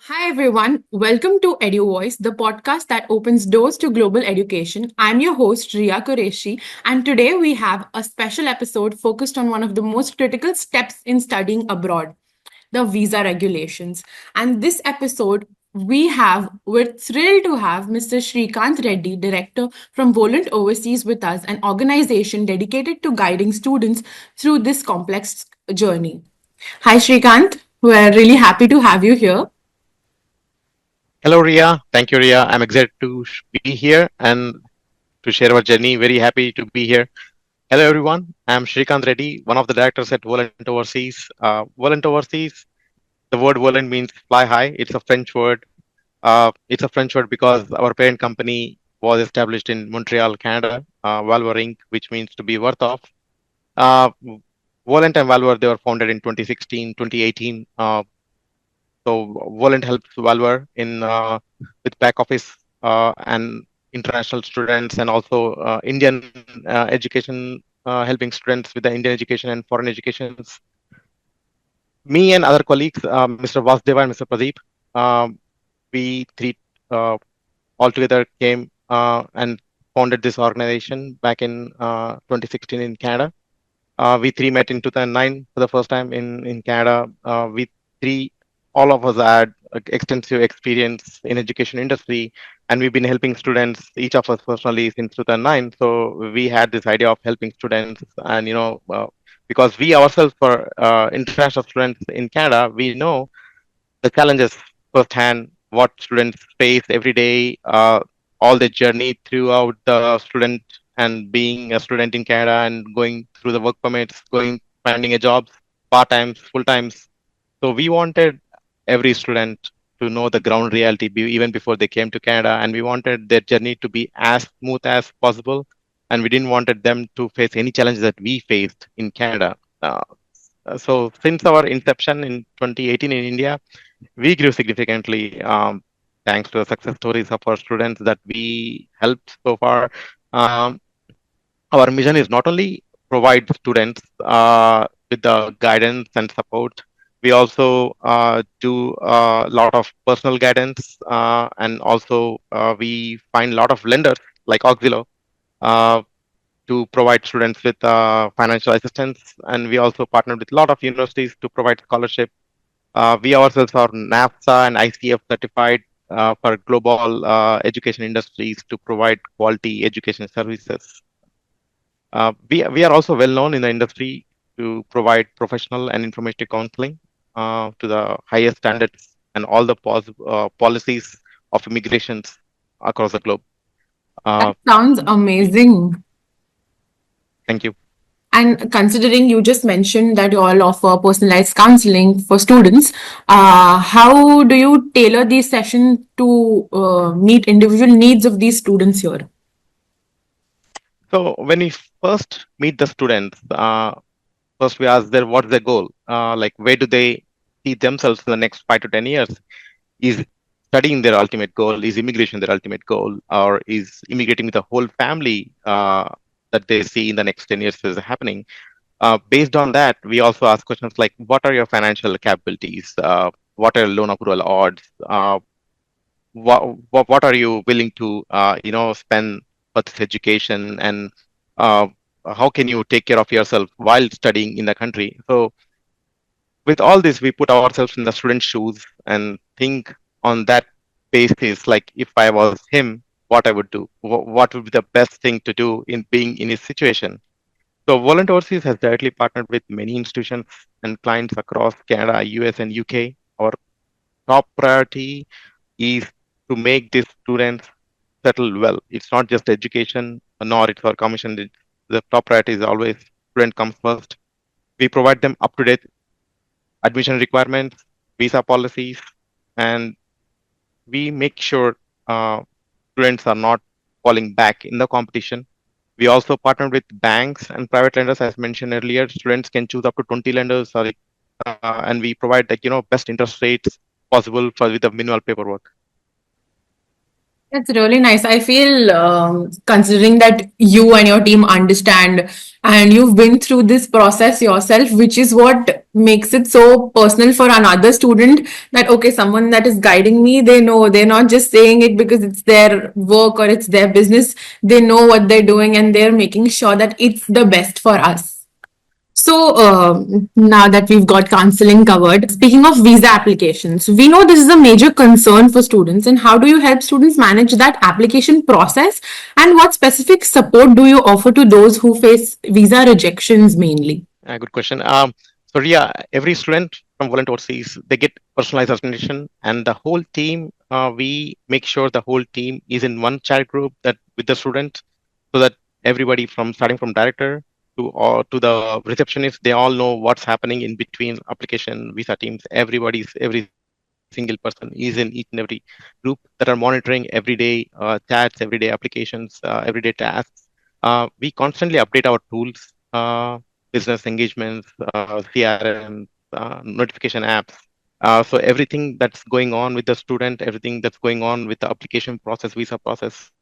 Hi everyone, welcome to EduVoice, the podcast that opens doors to global education. I'm your host Ria Qureshi, and today we have a special episode focused on one of the most critical steps in studying abroad, the visa regulations. And this episode we're thrilled to have Mr. Srikanth Reddy, director from Volant Overseas with us, an organization dedicated to guiding students through this complex journey. Hi Srikanth, we're really happy to have you here. Hello, Ria. Thank you, Ria. I'm excited to be here and to share our journey. Very happy to be here. Hello, everyone. I'm Srikanth Reddy, one of the directors at Volant Overseas. Volant Overseas, the word volant means fly high. It's a French word. It's a French word because our parent company was established in Montreal, Canada, Valor Inc., which means to be worth of. Uh, Volant and Valor, they were founded in 2016, 2018. So Volant helps Valor in with back office and international students and also Indian education, helping students with the Indian education and foreign educations. Me and other colleagues, Mr. Vasdeva and Mr. Pradeep, we three uh, all together came and founded this organization back in 2016 in Canada. We three met in 2009 for the first time in Canada. We three, all of us had extensive experience in education industry, and we've been helping students, each of us personally, since 2009. So we had this idea of helping students, and because we ourselves were international students in Canada, we know the challenges firsthand, what students face every day, all the journey throughout the student and being a student in Canada and going through the work permits, going finding a job, part times, full times. So we wanted every student to know the ground reality even before they came to Canada, and we wanted their journey to be as smooth as possible, and we didn't wanted them to face any challenges that we faced in Canada. So since our inception in 2018 in India, we grew significantly thanks to the success stories of our students that we helped so far. Um, our mission is not only provide students with the guidance and support, we also do a lot of personal guidance, and also we find a lot of lenders like Auxilo uh, to provide students with financial assistance, and we also partner with a lot of universities to provide scholarship. We ourselves are NAFSA and ICF certified for global education industries to provide quality education services. We are also well known in the industry to provide professional and informative counseling to the highest standards and all the policies of immigrations across the globe. That Uh, sounds we, amazing. thank you. And considering you just mentioned that you all offer personalized counseling for students, how do you tailor these sessions to meet individual needs of these students here? So when we first meet the students, first we ask them what's their goal, like where do they see themselves in the next 5 to 10 years? Is studying their ultimate goal? Is immigration their ultimate goal, or is immigrating with a whole family that they see in the next 10 years is happening? Based on that, we also ask questions like, what are your financial capabilities? What are loan approval odds? What are you willing to spend for this education, and uh, how can you take care of yourself while studying in the country? So with all this, we put ourselves in the student's shoes and think on that basis, like if I was him, what I would do, what would be the best thing to do in being in his situation. So Volant Overseas has directly partnered with many institutions and clients across Canada, US, and UK. Our top priority is to make these students settle well. It's not just education, nor it's our commission. The top priority is always student comes first. We provide them up-to-date admission requirements, visa policies, and we make sure students are not falling back in the competition. We also partner with banks and private lenders, as mentioned earlier. Students can choose up to 20 lenders, and we provide best interest rates possible for with the minimal paperwork. That's really nice. I feel, considering that you and your team understand and you've been through this process yourself, which is what makes it so personal for another student that, okay, someone that is guiding me, they know they're not just saying it because it's their work or it's their business. They know what they're doing and they're making sure that it's the best for us. So, now that we've got counseling covered, speaking of visa applications, we know this is a major concern for students. And how do you help students manage that application process? And what specific support do you offer to those who face visa rejections mainly? Good question. So yeah, every student from Volant Overseas, they get personalized attention, and the whole team, we make sure the whole team is in one chat group that with the student, so that everybody from starting from director to the receptionist, they all know what's happening in between application visa teams. Every single person is in each and every group that are monitoring everyday chats, everyday applications, everyday tasks. We constantly update our tools. Business engagements, CRMs, notification apps. So everything that's going on with the student, everything that's going on with the application process, visa process,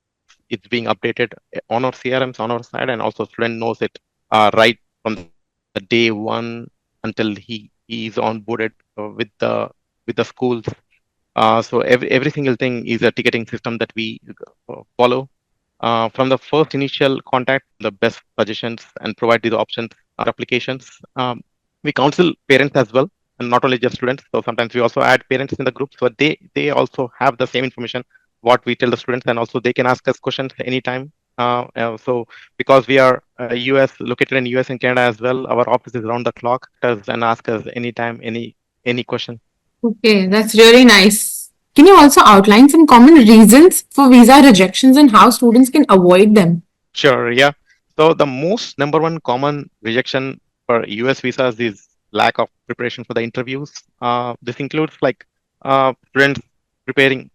it's being updated on our CRMs, on our side, and also student knows it right from the day one until he is onboarded with the schools. So every single thing is a ticketing system that we follow from the first initial contact, the best suggestions and provide these options or applications. We counsel parents as well, and not only just students. So sometimes we also add parents in the group, so they also have the same information what we tell the students, and also they can ask us questions anytime. So because we are US located in US and Canada as well, our office is around the clock. Us and ask us anytime any question. Okay, that's really nice. Can you also outline some common reasons for visa rejections and how students can avoid them? Sure, yeah. So the most number one common rejection for US visas is lack of preparation for the interviews. This includes like students preparing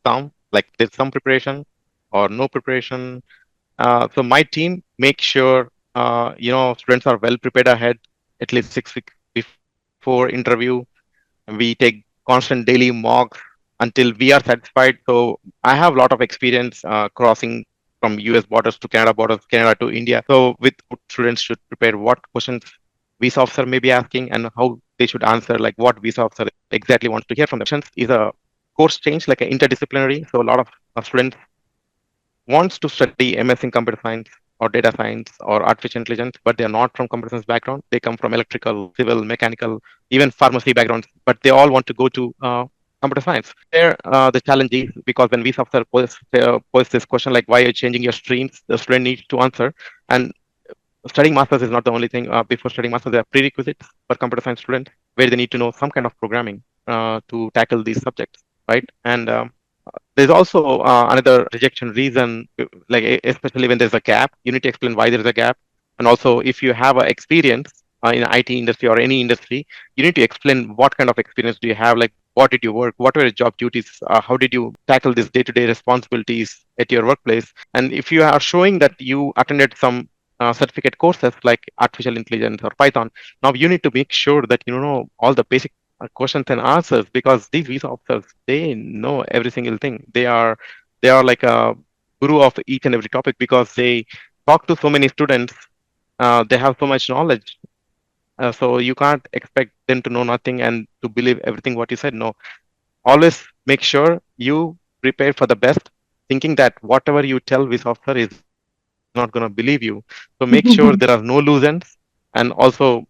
some, like there's some preparation or no preparation. So my team makes sure students are well prepared ahead, at least 6 weeks before interview. We take constant daily mocks until we are satisfied. So I have a lot of experience crossing from US borders to Canada borders, Canada to India. So with students should prepare what questions visa officer may be asking and how they should answer, like what visa officer exactly wants to hear from them. Is a course change, like an interdisciplinary. So a lot of students wants to study MS in computer science or data science or artificial intelligence, but they're not from computer science background. They come from electrical, civil, mechanical, even pharmacy backgrounds, but they all want to go to computer science. There, the challenge is because when visa officer pose this question, like why are you changing your streams, the student needs to answer. And studying masters is not the only thing. Before studying masters, there are prerequisites for computer science students where they need to know some kind of programming to tackle these subjects, right? And there's also another rejection reason, like especially when there's a gap, you need to explain why there's a gap. And also, if you have a experience in IT industry or any industry, you need to explain what kind of experience do you have, like what did you work, what were your job duties, how did you tackle these day-to-day responsibilities at your workplace. And if you are showing that you attended some certificate courses like artificial intelligence or Python, now you need to make sure that you know all the basic questions and answers, because these visa officers, they know every single thing. They are like a guru of each and every topic because they talk to so many students. They have so much knowledge. So you can't expect them to know nothing and to believe everything what you said. No, always make sure you prepare for the best, thinking that whatever you tell visa officer is not going to believe you. So make sure there are no loose ends. And also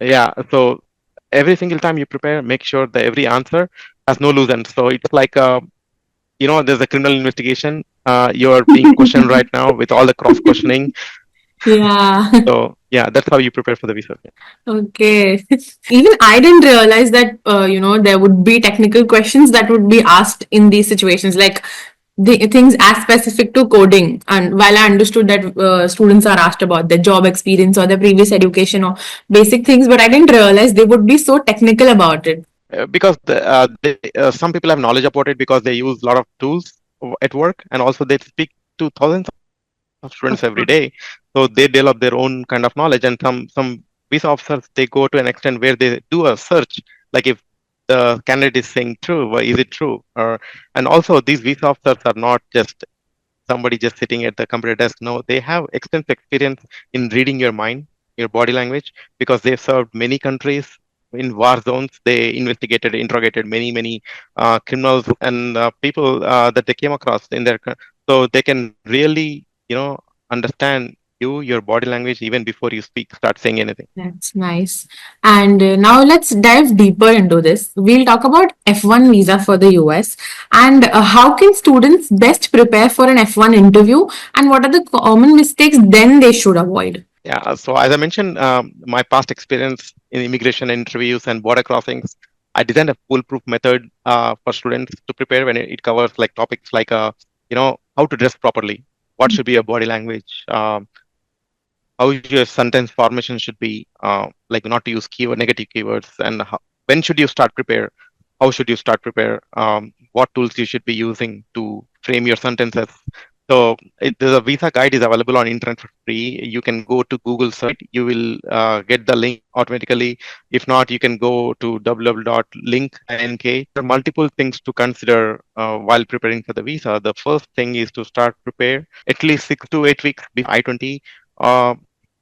yeah, so every single time you prepare, make sure that every answer has no loose ends. So it's like there's a criminal investigation. You're being questioned right now with all the cross questioning. Yeah. So yeah, that's how you prepare for the visa. Okay. Even I didn't realize that, there would be technical questions that would be asked in these situations, like the things as specific to coding. And while I understood that students are asked about their job experience or their previous education or basic things, but I didn't realize they would be so technical about it. Some people have knowledge about it because they use a lot of tools at work, and also they speak to thousands of students every day. Of So course. they develop their own kind of knowledge, and some visa officers, they go to an extent where they do a search, like if the candidate is saying true? Is it true? Or and also these visa officers are not just somebody just sitting at the computer desk. No, they have extensive experience in reading your mind, your body language, because they've served many countries in war zones. They investigated, interrogated many criminals and people that they came across in their. So they can really, understand you, your body language, even before you speak, start saying anything. That's nice. And now let's dive deeper into this. We'll talk about F1 visa for the US and how can students best prepare for an F1 interview and what are the common mistakes then they should avoid? Yeah, so as I mentioned, my past experience in immigration interviews and border crossings, I designed a foolproof method for students to prepare when it covers like topics like, how to dress properly, what should be your body language, how your sentence formation should be, like not to use negative keywords, and when should you start prepare, how should you start prepare, what tools you should be using to frame your sentences. So the visa guide is available on internet for free. You can go to Google site. You will get the link automatically. If not, you can go to www.link.nk. There are multiple things to consider while preparing for the visa. The first thing is to start prepare at least 6 to 8 weeks before I-20. Uh,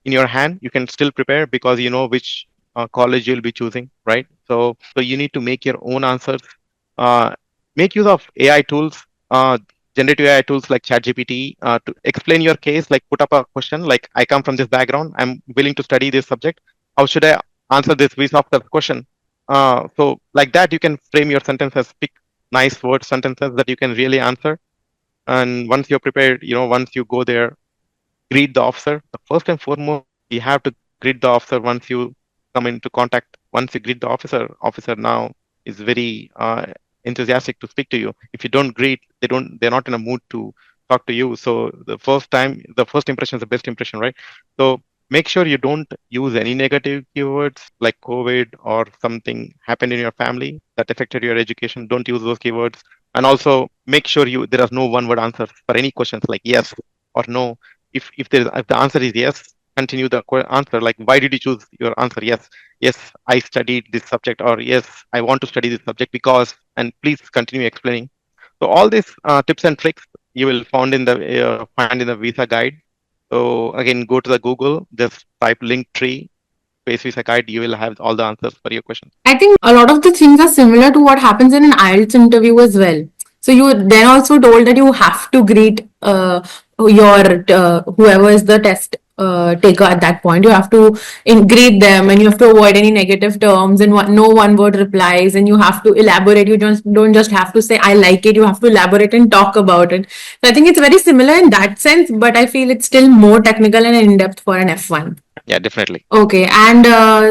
in your hand, you can still prepare because you know which college you'll be choosing, right? So you need to make your own answers. Uh, Make use of AI tools, generative AI tools like ChatGPT to explain your case. Like put up a question like, I come from this background, I'm willing to study this subject. How should I answer this visa of the question? So like that, you can frame your sentences, pick nice word sentences that you can really answer. And once you're prepared, once you go there, greet the officer. The first and foremost, you have to greet the officer once you come into contact. Once you greet the officer now is very enthusiastic to speak to you. If you don't greet, they're not in a mood to talk to you. So the first impression is the best impression, right? So make sure you don't use any negative keywords like COVID or something happened in your family that affected your education. Don't use those keywords. And also make sure there are no one word answers for any questions like yes or no. If the answer is yes, continue the answer. Like, why did you choose your answer? Yes, I studied this subject, or yes, I want to study this subject because. And please continue explaining. So all these tips and tricks you will find in the visa guide. So again, go to the Google, just type link tree space visa guide. You will have all the answers for your question. I think a lot of the things are similar to what happens in an IELTS interview as well. So you then also told that you have to greet your whoever is the test taker at that point. You have to greet them, and you have to avoid any negative terms and no one word replies. And you have to elaborate. You don't just have to say I like it. You have to elaborate and talk about it. So I think it's very similar in that sense, but I feel it's still more technical and in depth for an F1. Yeah, definitely. Okay, and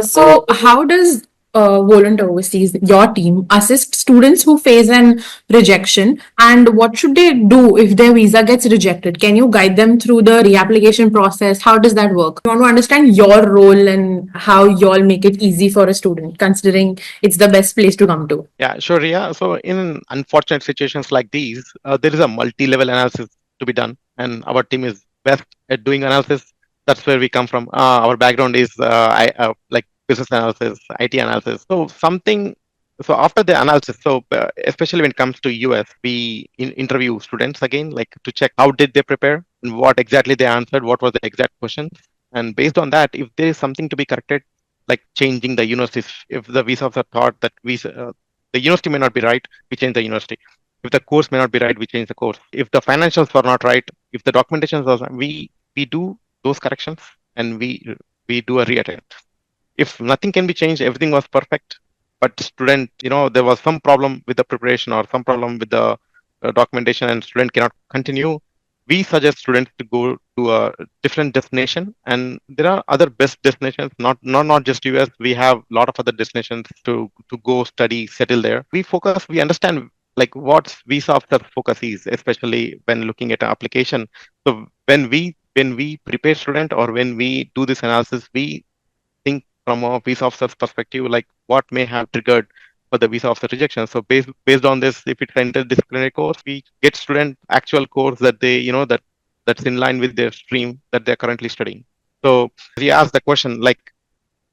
so how does Volant Overseas, your team, assist students who face an rejection, and what should they do if their visa gets rejected? Can you guide them through the reapplication process? How does that work? I want to understand your role and how y'all make it easy for a student, considering it's the best place to come to. Yeah, sure. Yeah. So in unfortunate situations like these, there is a multi-level analysis to be done, and our team is best at doing analysis. That's where we come from. Our background is like business analysis, IT analysis. So after the analysis, especially when it comes to US, we interview students again, like to check how did they prepare and what exactly they answered, what was the exact questions, and based on that, if there is something to be corrected, like changing the universities, if the visa officer thought that the university may not be right, we change the university. If the course may not be right, we change the course. If the financials were not right, if the documentation was, we do those corrections and we do a reattempt. If nothing can be changed, everything was perfect, but student, there was some problem with the preparation or some problem with the documentation, and student cannot continue. We suggest students to go to a different destination, and there are other best destinations, not just US. We have a lot of other destinations to go study, settle there. We understand like what visa of the focus is, especially when looking at an application. So when we prepare student or when we do this analysis, we think from a visa officer's perspective, like what may have triggered for the visa officer rejection. So based on this, if it's an interdisciplinary course, we get student actual course that they, that's in line with their stream that they're currently studying. So he asked the question like,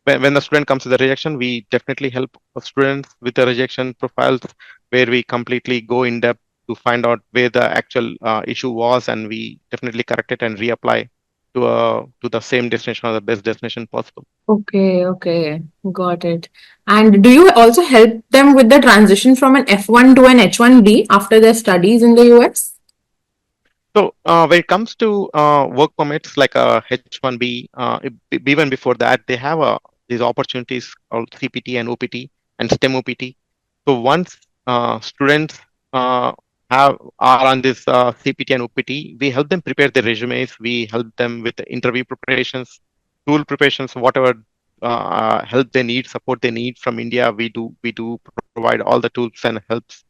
when the student comes to the rejection, we definitely help students with the rejection profiles, where we completely go in depth to find out where the actual issue was, and we definitely correct it and reapply to the same destination or the best destination possible. Okay, okay, got it. And do you also help them with the transition from an F1 to an H1B after their studies in the US? So when it comes to work permits like a H1B, even before that, they have these opportunities called CPT and OPT and STEM OPT. So once students uh, are on this CPT and OPT, we help them prepare their resumes. We help them with the interview preparations, tool preparations, whatever help they need, support they need from India. We do provide all the tools and helps.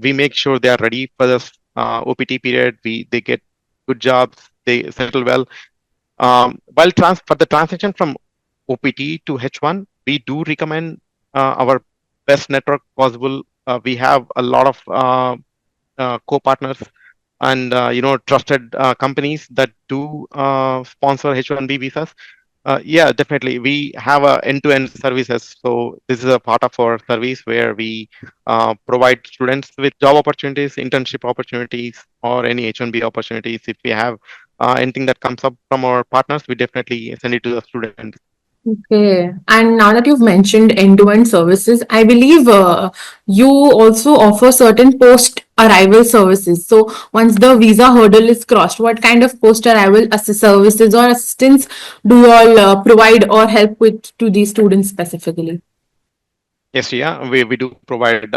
We make sure they are ready for this OPT period. They get good jobs. They settle well. For the transition from OPT to H1, we do recommend our best network possible. We have a lot of co-partners and trusted companies that do sponsor H1B visas. Yeah, definitely. We have a end-to-end services. So this is a part of our service where we provide students with job opportunities, internship opportunities, or any H1B opportunities. If we have anything that comes up from our partners, we definitely send it to the students. Okay. And now that you've mentioned end-to-end services, I believe you also offer certain post-arrival services. So once the visa hurdle is crossed, what kind of post-arrival services or assistance do you all provide or help with to these students specifically? Yes, yeah, we do provide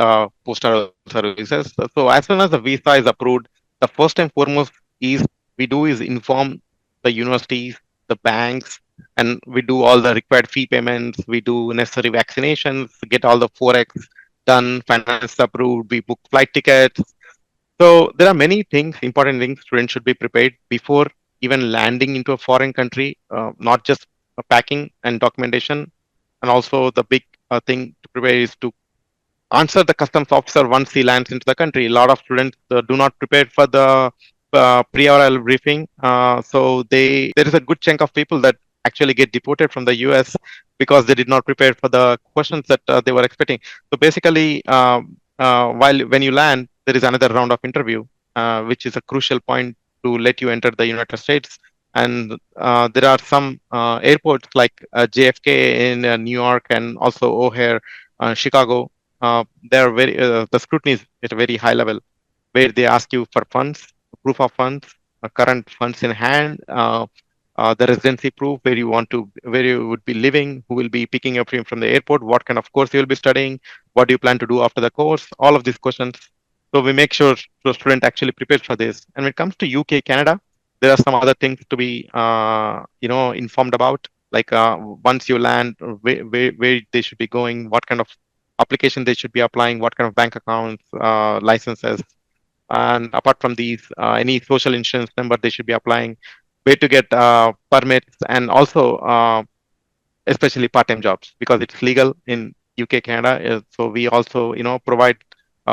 post-arrival services. So as soon as the visa is approved, the first and foremost is is inform the universities, the banks, and we do all the required fee payments. We do necessary vaccinations, get all the forex done, finance approved. We book flight tickets. So there are many things, important things students should be prepared before even landing into a foreign country. Not just packing and documentation, and also the big thing to prepare is to answer the customs officer once he lands into the country. A lot of students do not prepare for the pre-arrival briefing, so there is a good chunk of people that actually get deported from the US because they did not prepare for the questions that they were expecting. So basically, while when you land, there is another round of interview, which is a crucial point to let you enter the United States. And there are some airports like JFK in New York and also O'Hare, Chicago. They're very the scrutiny is at a very high level, where they ask you for funds, proof of funds, current funds in hand, the residency proof, where you would be living, who will be picking up you from the airport, what kind of course you will be studying, what do you plan to do after the course, all of these questions. So we make sure the student actually prepares for this. And when it comes to UK, Canada, there are some other things to be informed about, like once you land, where they should be going, what kind of application they should be applying, what kind of bank accounts, licenses, and apart from these, any social insurance number they should be applying, where to get permits, and also especially part-time jobs because it's legal in UK, Canada. So we also provide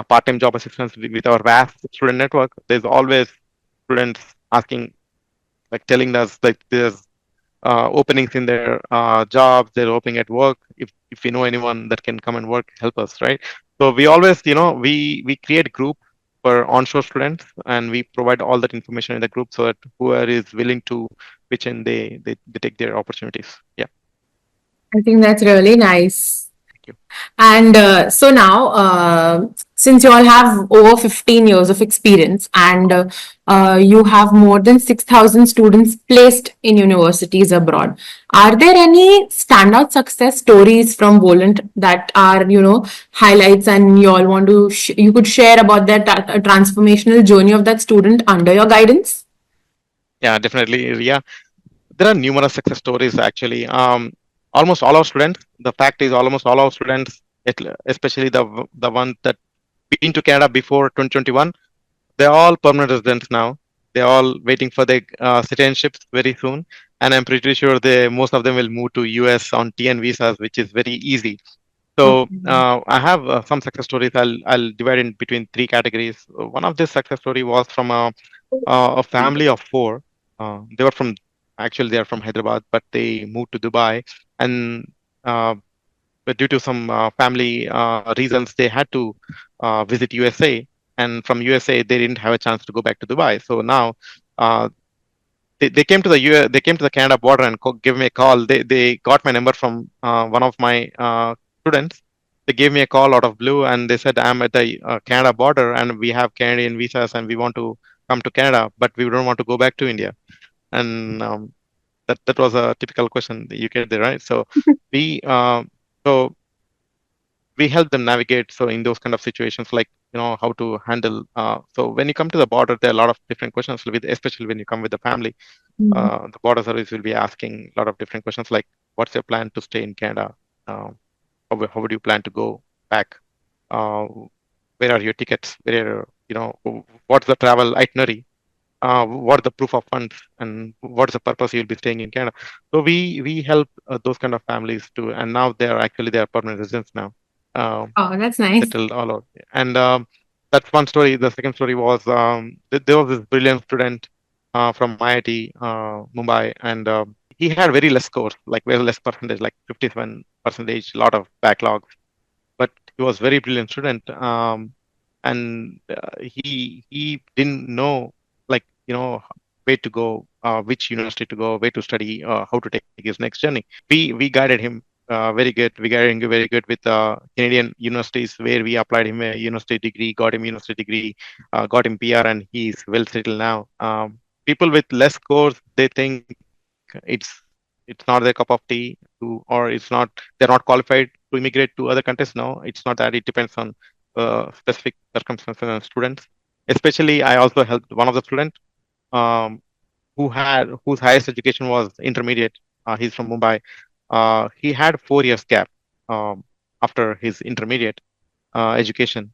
part-time job assistance with our vast student network. There's always students asking, like telling us that there's openings in their jobs, they're opening at work. If you know anyone that can come and work, help us, right? So we always, we create group for onshore students, and we provide all that information in the group so that whoever is willing to pitch in, they take their opportunities. Yeah, I think that's really nice. thank you. And so now, since you all have over 15 years of experience and you have more than 6,000 students placed in universities abroad, are there any standout success stories from Volant that are, highlights and you all want to, you could share about that transformational journey of that student under your guidance? Yeah, definitely. Yeah, there are numerous success stories actually. Almost all our students. The fact is, almost all our students, especially the ones that been to Canada before 2021, they're all permanent residents now. They're all waiting for their citizenships very soon, and I'm pretty sure they most of them will move to US on TN visas, which is very easy. So Okay. I have some success stories. I'll divide in between three categories. One of this success story was from a family of four. They were from Actually, they are from Hyderabad, but they moved to Dubai, and uh, but due to some family reasons, they had to visit USA. And from USA, they didn't have a chance to go back to Dubai. So now uh, they came to the they came to the Canada border and gave me a call. They got my number from one of my students. They gave me a call out of blue and they said, I'm at the Canada border and we have Canadian visas and we want to come to Canada, but we don't want to go back to India. And that was a typical question that you get there, right? So we so we help them navigate. So in those kind of situations, like how to handle. So when you come to the border, there are a lot of different questions with, especially when you come with the family. The border service will be asking a lot of different questions like, what's your plan to stay in Canada? How would you plan to go back? Uh, where are your tickets? What's the travel itinerary? What are the proof of funds and what's the purpose you'll be staying in Canada? So we help those kind of families too, and now they are permanent residents now. Um, Oh, that's nice. Settled all out. And that's one story. The second story was there was this brilliant student from IIT Mumbai, and he had very less scores, like very less percentage, like 57 percentage, a lot of backlogs. But he was very brilliant student, and he didn't know, like where to go, which university to go, where to study, how to take his next journey. We guided him very good. We guided him very good with Canadian universities where we applied him a university degree, got him university degree, got him PR, and he's well settled now. People with less scores, they think it's not their cup of tea or they're not qualified to immigrate to other countries. No, it's not that. It depends on specific circumstances and students. Especially, I also helped one of the students um, whose highest education was intermediate. He's from Mumbai. He had 4 years gap um, after his intermediate education,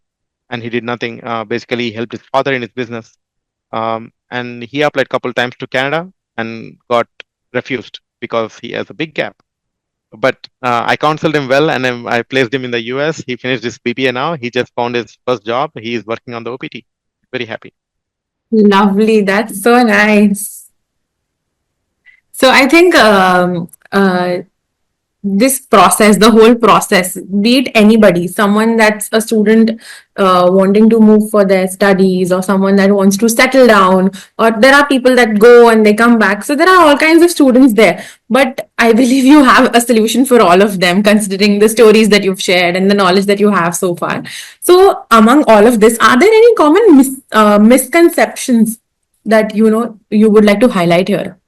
and he did nothing. Basically, he helped his father in his business, and he applied couple times to Canada and got refused because he has a big gap. But I counseled him well, and I placed him in the US. He finished his BBA now. He just found his first job. He is working on the OPT. Very happy. Lovely. That's so nice. So I think this process, the whole process, be it anybody, someone that's a student wanting to move for their studies, or someone that wants to settle down, or there are people that go and they come back. So there are all kinds of students there. But I believe you have a solution for all of them, considering the stories that you've shared and the knowledge that you have so far. So among all of this, are there any common misconceptions that you would like to highlight here?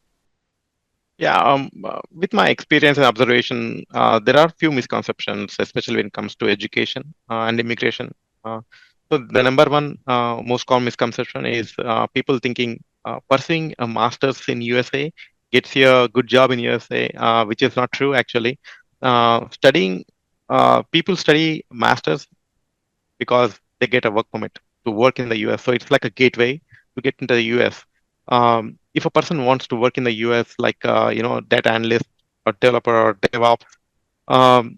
Yeah, with my experience and observation, there are few misconceptions, especially when it comes to education and immigration. So the number one most common misconception is people thinking pursuing a master's in USA gets you a good job in USA, which is not true actually. Studying, people study masters because they get a work permit to work in the US. So it's like a gateway to get into the US. If a person wants to work in the US, like data analyst or developer or DevOps,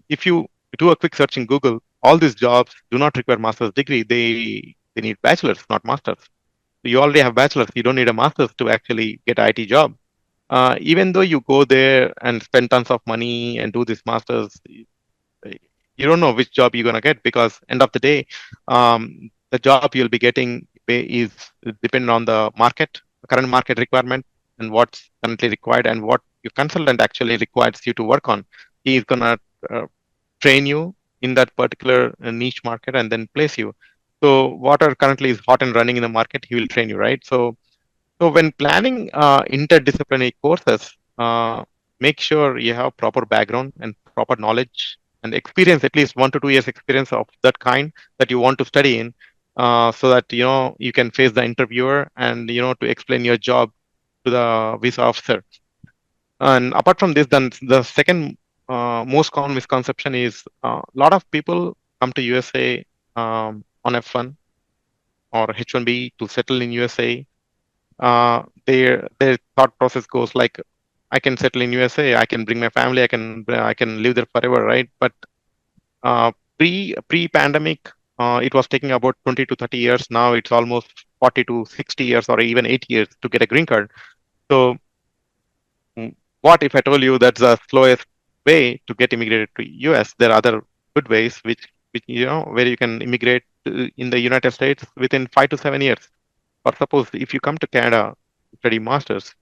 if you do a quick search in Google, all these jobs do not require master's degree. They need bachelor's, not masters. So you already have bachelor's. You don't need a master's to actually get an IT job. Even though you go there and spend tons of money and do this masters, you don't know which job you're gonna get because end of the day, the job you'll be getting is dependent on the market, the current market requirement, and what's currently required and what your consultant actually requires you to work on. He's gonna uh, train you in that particular niche market and then place you. So what are currently is hot and running in the market, he will train you, right? So when planning interdisciplinary courses, make sure you have proper background and proper knowledge and experience, at least 1 to 2 years experience of that kind that you want to study in, so that you can face the interviewer and to explain your job to the visa officer. And apart from this, then the second most common misconception is a lot of people come to USA on F1 or H1B to settle in USA. Their thought process goes like, I can settle in USA, I can bring my family, I can live there forever, right? But pre-pandemic, it was taking about 20 to 30 years. Now it's almost 40 to 60 years or even 8 years to get a green card. So what if I told you that's the slowest way to get immigrated to US? There are other good ways which where you can immigrate in the United States within 5 to 7 years. Or suppose if you come to Canada to study masters,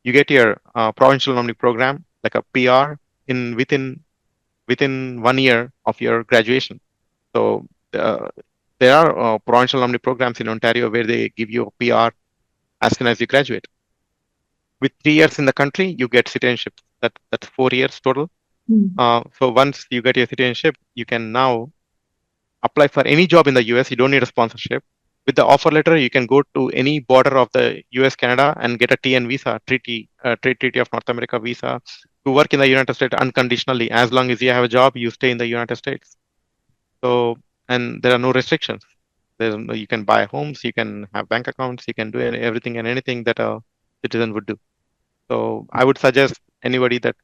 you get your provincial nominee program like a PR in within 1 year of your graduation. So there are provincial nominee programs in Ontario where they give you a PR as soon as you graduate. With 3 years in the country, you get citizenship. That's 4 years total. So once you get your citizenship, you can now apply for any job in the US. You don't need a sponsorship. With the offer letter, you can go to any border of the US Canada and get a TN visa, Trade Treaty of North America visa, to work in the United States unconditionally. As long as you have a job, you stay in the United States. So, and there are no restrictions. You can buy homes, you can have bank accounts, you can do everything and anything that a citizen would do. So I would suggest anybody that's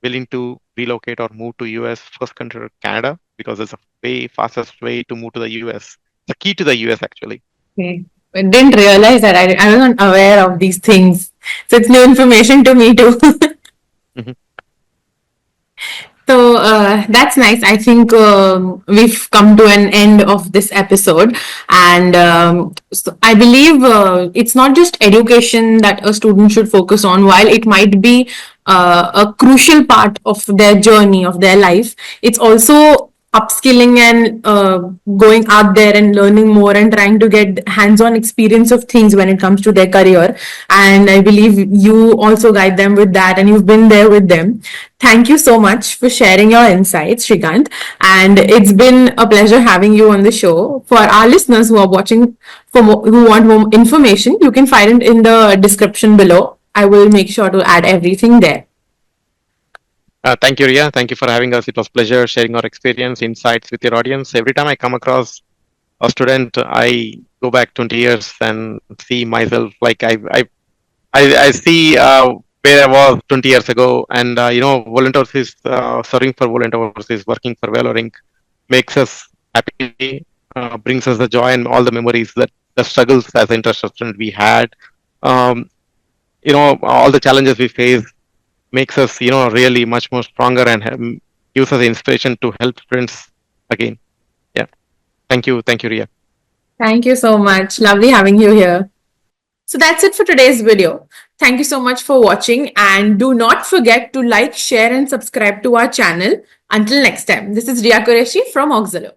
willing to relocate or move to US, first consider Canada, because it's a way fastest way to move to the US. The key to the US actually. Okay. I didn't realize that. I wasn't aware of these things. So it's new information to me too. Mhm. So that's nice. I think we've come to an end of this episode. And so I believe it's not just education that a student should focus on, while it might be a crucial part of their journey, of their life. It's also upskilling and going out there and learning more and trying to get hands-on experience of things when it comes to their career. And I believe you also guide them with that, and you've been there with them. Thank you so much for sharing your insights, Srikanth. And it's been a pleasure having you on the show. For our listeners who are watching, who want more information, you can find it in the description below. I will make sure to add everything there. Thank you, Ria. Thank you for having us. It was pleasure sharing our experience, insights with your audience. Every time I come across a student, I go back 20 years and see myself like I see where I was 20 years ago, and Volant Overseas, serving for Volant Overseas, working for Valor Inc. makes us happy, brings us the joy and all the memories that the struggles as an international student we had, um, all the challenges we face makes us, really much more stronger and gives us the inspiration to help students again. Yeah. Thank you, Ria. Thank you so much. Lovely having you here. So that's it for today's video. Thank you so much for watching, and do not forget to like, share and subscribe to our channel. Until next time, this is Ria Qureshi from Auxilo.